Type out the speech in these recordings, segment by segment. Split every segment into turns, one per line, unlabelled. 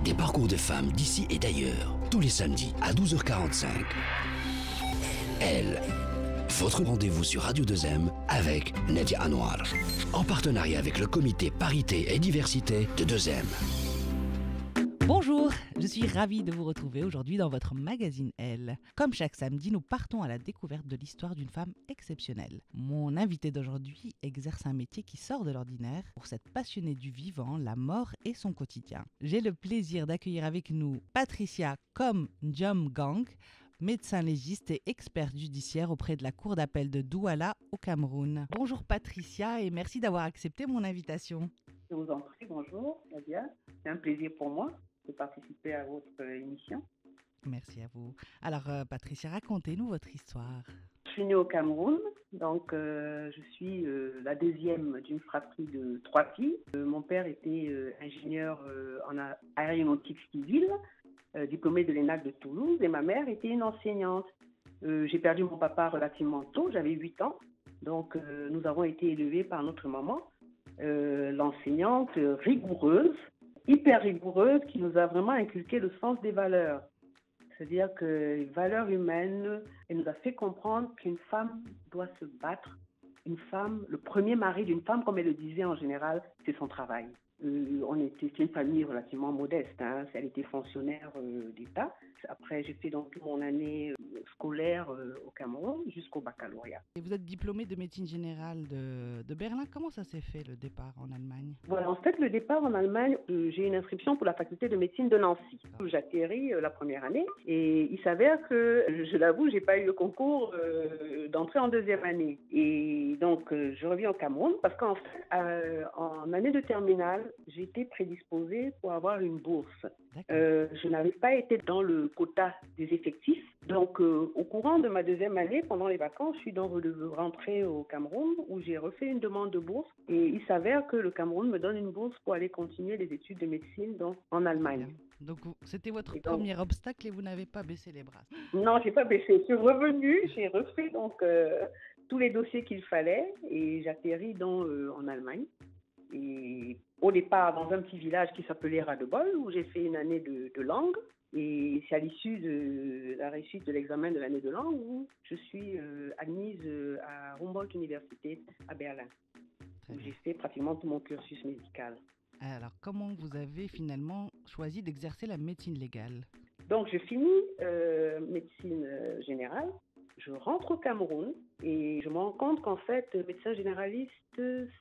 Des parcours de femmes d'ici et d'ailleurs, tous les samedis à 12h45. Elle, votre rendez-vous sur Radio 2M avec Nadia Anwar, en partenariat avec le comité Parité et Diversité de 2M.
Bonjour, je suis ravie de vous retrouver aujourd'hui dans votre magazine Elle. Comme chaque samedi, nous partons à la découverte de l'histoire d'une femme exceptionnelle. Mon invité d'aujourd'hui exerce un métier qui sort de l'ordinaire pour cette passionnée du vivant, la mort et son quotidien. J'ai le plaisir d'accueillir avec nous Patricia Kom Njom-Gang, médecin légiste et experte judiciaire auprès de la Cour d'appel de Douala au Cameroun. Bonjour Patricia et merci d'avoir accepté mon invitation.
Je vous en prie, bonjour Nadia. C'est un plaisir pour moi de participer à votre émission.
Merci à vous. Alors Patricia, racontez-nous votre histoire.
Je suis née au Cameroun, donc je suis la deuxième d'une fratrie de 3 filles. Mon père était ingénieur en aéronautique civile, diplômé de l'ENAC de Toulouse, et ma mère était une enseignante. J'ai perdu mon papa relativement tôt, j'avais 8 ans, donc nous avons été élevés par notre maman, l'enseignante rigoureuse, hyper rigoureuse, qui nous a vraiment inculqué le sens des valeurs. C'est-à-dire que les valeurs humaines, elle nous a fait comprendre qu'une femme doit se battre. Une femme, le premier mari d'une femme, comme elle le disait en général, c'est son travail. C'est une famille relativement modeste, hein. Elle était fonctionnaire d'État. Après, j'ai fait donc toute mon année scolaire au Cameroun jusqu'au baccalauréat.
Et vous êtes diplômée de médecine générale de Berlin. Comment ça s'est fait le départ en Allemagne ?
Voilà, en fait, le départ en Allemagne, j'ai une inscription pour la faculté de médecine de Nancy. J'atterris la première année et il s'avère que, je l'avoue, j'ai pas eu le concours d'entrée en deuxième année. Et donc, je reviens au Cameroun parce qu'en fait, en année de terminale, j'ai été prédisposée pour avoir une bourse. Je n'avais pas été dans le quota des effectifs. Donc, au courant de ma deuxième année, pendant les vacances, je suis donc rentrée au Cameroun où j'ai refait une demande de bourse. Et il s'avère que le Cameroun me donne une bourse pour aller continuer les études de médecine en Allemagne.
Donc, c'était votre premier obstacle et vous n'avez pas baissé les bras.
Non, j'ai pas baissé. Je suis revenue, j'ai refait donc tous les dossiers qu'il fallait et j'atterris en Allemagne. Et au départ, dans un petit village qui s'appelait Radebeul, où j'ai fait une année de langue. Et c'est à l'issue de la réussite de l'examen de l'année de langue où je suis admise à Humboldt Université à Berlin, où j'ai fait pratiquement tout mon cursus médical.
Alors, comment vous avez finalement choisi d'exercer la médecine légale ?
Donc, je finis médecine générale. Je rentre au Cameroun et je me rends compte qu'en fait, médecin généraliste,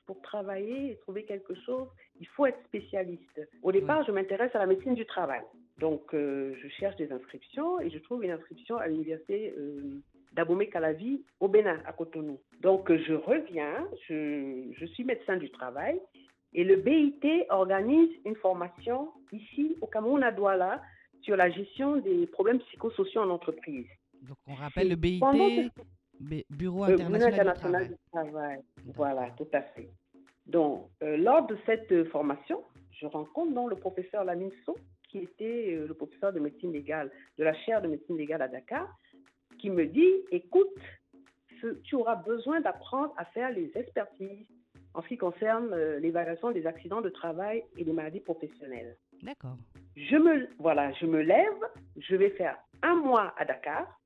pour travailler et trouver quelque chose, il faut être spécialiste. Au départ, je m'intéresse à la médecine du travail. Donc, je cherche des inscriptions et je trouve une inscription à l'université d'Abomey-Calavi au Bénin, à Cotonou. Donc, je reviens, je suis médecin du travail et le BIT organise une formation ici au Cameroun à Douala sur la gestion des problèmes psychosociaux en entreprise.
Donc, on rappelle le BIT, Bureau international du travail.
Voilà, tout à fait. Donc, lors de cette formation, je rencontre donc le professeur Lamine Sow, qui était le professeur de médecine légale, de la chaire de médecine légale à Dakar, qui me dit, écoute, tu auras besoin d'apprendre à faire les expertises en ce qui concerne l'évaluation des accidents de travail et des maladies professionnelles.
D'accord.
Je me lève, je vais faire 1 mois à Dakar,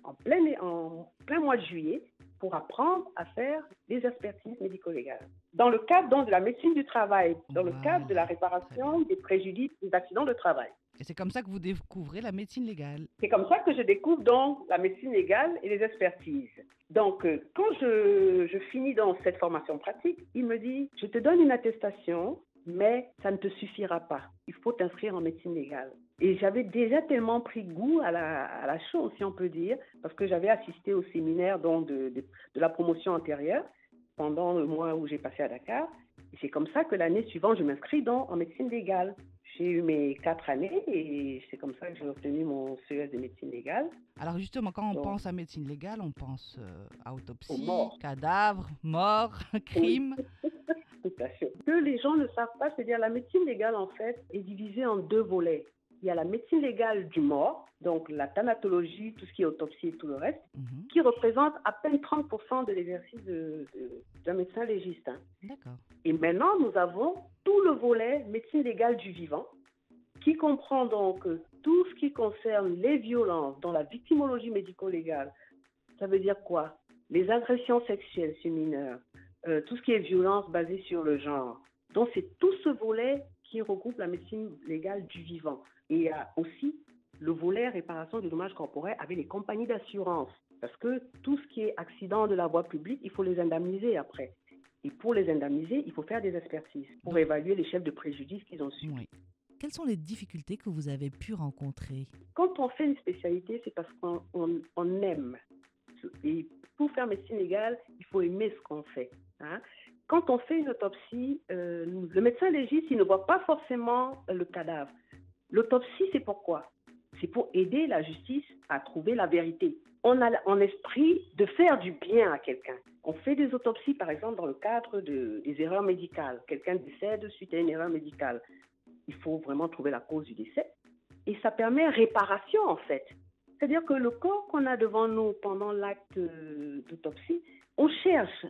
en plein mois de juillet, pour apprendre à faire des expertises médico-légales. Dans le cadre donc, de la médecine du travail, dans le cadre de la réparation des préjudices des accidents de travail.
Et c'est comme ça que vous découvrez la médecine légale.
C'est comme ça que je découvre donc la médecine légale et les expertises. Donc, quand je finis dans cette formation pratique, il me dit, je te donne une attestation, mais ça ne te suffira pas. Il faut t'inscrire en médecine légale. Et j'avais déjà tellement pris goût à la chose, si on peut dire, parce que j'avais assisté au séminaire donc, de la promotion antérieure pendant le mois où j'ai passé à Dakar. Et c'est comme ça que l'année suivante, je m'inscris donc en médecine légale. J'ai eu mes 4 années et c'est comme ça que j'ai obtenu mon CES de médecine légale.
Alors justement, quand on pense à médecine légale, on pense à autopsie,
mort.
Cadavre, mort, crime.
Oui. Tout à fait. Ce que les gens ne savent pas, c'est-à-dire la médecine légale, en fait, est divisée en 2 volets. Il y a la médecine légale du mort, donc la thanatologie, tout ce qui est autopsie et tout le reste, qui représente à peine 30% de l'exercice d'un médecin légiste.
D'accord.
Et maintenant, nous avons tout le volet médecine légale du vivant, qui comprend donc tout ce qui concerne les violences dans la victimologie médico-légale. Ça veut dire quoi? Les agressions sexuelles chez mineurs, tout ce qui est violence basée sur le genre. Donc, c'est tout ce volet qui regroupe la médecine légale du vivant. Et il y a aussi le volet réparation du dommage corporel avec les compagnies d'assurance. Parce que tout ce qui est accident de la voie publique, il faut les indemniser après. Et pour les indemniser, il faut faire des expertises pour évaluer les chefs de préjudice qu'ils ont subis.
Oui. Quelles sont les difficultés que vous avez pu rencontrer?
Quand on fait une spécialité, c'est parce qu'on aime. Et pour faire médecine légale, il faut aimer ce qu'on fait. Hein. Quand on fait une autopsie, le médecin légiste, il ne voit pas forcément le cadavre. L'autopsie, c'est pourquoi? C'est pour aider la justice à trouver la vérité. On a en esprit de faire du bien à quelqu'un. On fait des autopsies, par exemple, dans le cadre des erreurs médicales. Quelqu'un décède suite à une erreur médicale. Il faut vraiment trouver la cause du décès. Et ça permet réparation, en fait. C'est-à-dire que le corps qu'on a devant nous pendant l'acte d'autopsie, on cherche,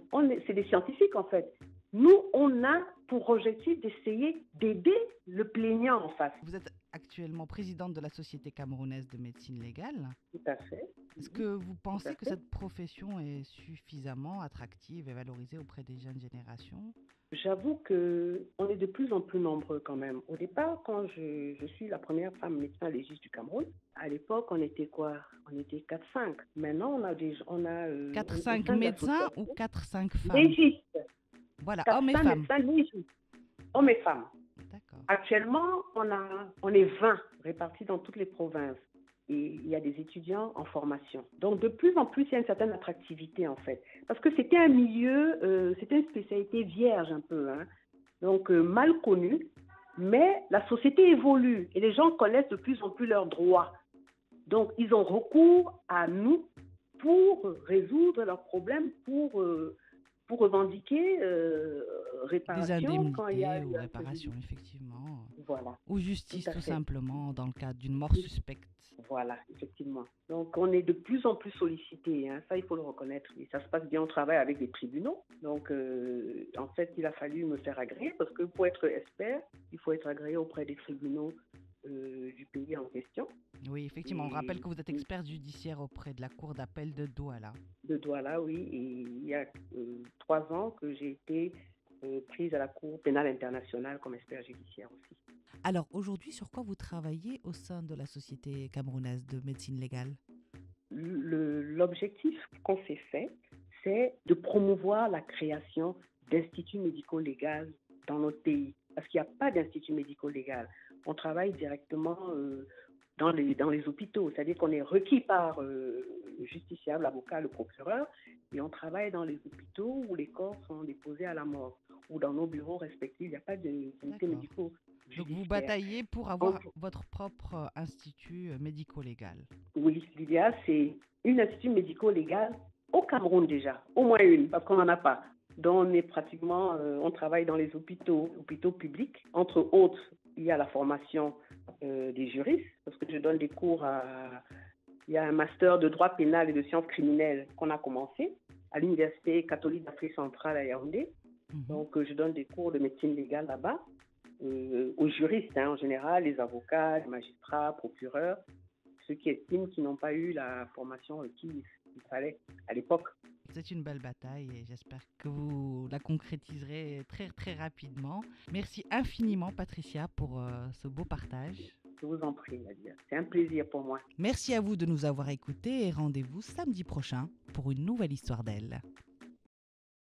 c'est des scientifiques, en fait. Nous, on a pour objectif d'essayer d'aider le plaignant en face.
Vous êtes actuellement présidente de la Société camerounaise de médecine légale.
Tout à fait.
Est-ce que vous pensez que cette profession est suffisamment attractive et valorisée auprès des jeunes générations?
J'avoue qu'on est de plus en plus nombreux quand même. Au départ, quand je suis la première femme médecin légiste du Cameroun, à l'époque, on était quoi? On était 4-5. Maintenant, on a
4-5 médecins ou 4-5 femmes?
Légistes.
Voilà, hommes et femmes.
Hommes et femmes.
D'accord.
Actuellement, on est 20 répartis dans toutes les provinces. Et il y a des étudiants en formation. Donc, de plus en plus, il y a une certaine attractivité, en fait. Parce que c'était un milieu, c'était une spécialité vierge, un peu. Hein. Donc, mal connue. Mais la société évolue et les gens connaissent de plus en plus leurs droits. Donc, ils ont recours à nous pour résoudre leurs problèmes, pour revendiquer réparation.
Des indemnités
quand il y a
ou réparation, effectivement.
Voilà.
Ou justice, tout simplement, dans le cadre d'une mort suspecte.
Voilà, effectivement. Donc, on est de plus en plus sollicité, hein. Ça, il faut le reconnaître. Et ça se passe bien, on travaille avec des tribunaux. Donc, en fait, il a fallu me faire agréer parce que pour être expert, il faut être agréé auprès des tribunaux du pays en question.
Oui, effectivement. On rappelle que vous êtes expert judiciaire auprès de la Cour d'appel de Douala.
De Douala, oui. Et il y a 3 ans que j'ai été prise à la Cour pénale internationale comme expert judiciaire aussi.
Alors, aujourd'hui, sur quoi vous travaillez au sein de la Société camerounaise de médecine légale?
L'objectif qu'on s'est fait, c'est de promouvoir la création d'instituts médico-légaux dans notre pays. Parce qu'il n'y a pas d'institut médico-légal. On travaille directement dans les hôpitaux. C'est-à-dire qu'on est requis par le justiciable, l'avocat, le procureur, et on travaille dans les hôpitaux où les corps sont déposés à la mort. Ou dans nos bureaux respectifs, il n'y a pas d'unités médicaux.
Donc vous bataillez pour avoir votre propre institut médico-légal. Oui,
l'idéal c'est une institut médico-légal au Cameroun déjà, au moins une, parce qu'on n'en a pas. Donc on est pratiquement, on travaille dans les hôpitaux publics. Entre autres, il y a la formation des juristes, parce que je donne des cours il y a un master de droit pénal et de sciences criminelles qu'on a commencé à l'Université catholique d'Afrique centrale à Yaoundé. Donc je donne des cours de médecine légale là-bas. Aux juristes, hein, en général, les avocats, les magistrats, procureurs, ceux qui estiment qu'ils n'ont pas eu la formation qu'il fallait à l'époque.
C'est une belle bataille et j'espère que vous la concrétiserez très très rapidement. Merci infiniment Patricia pour ce beau partage.
Je vous en prie Nadia, c'est un plaisir pour moi.
Merci à vous de nous avoir écoutés et rendez-vous samedi prochain pour une nouvelle histoire d'elle.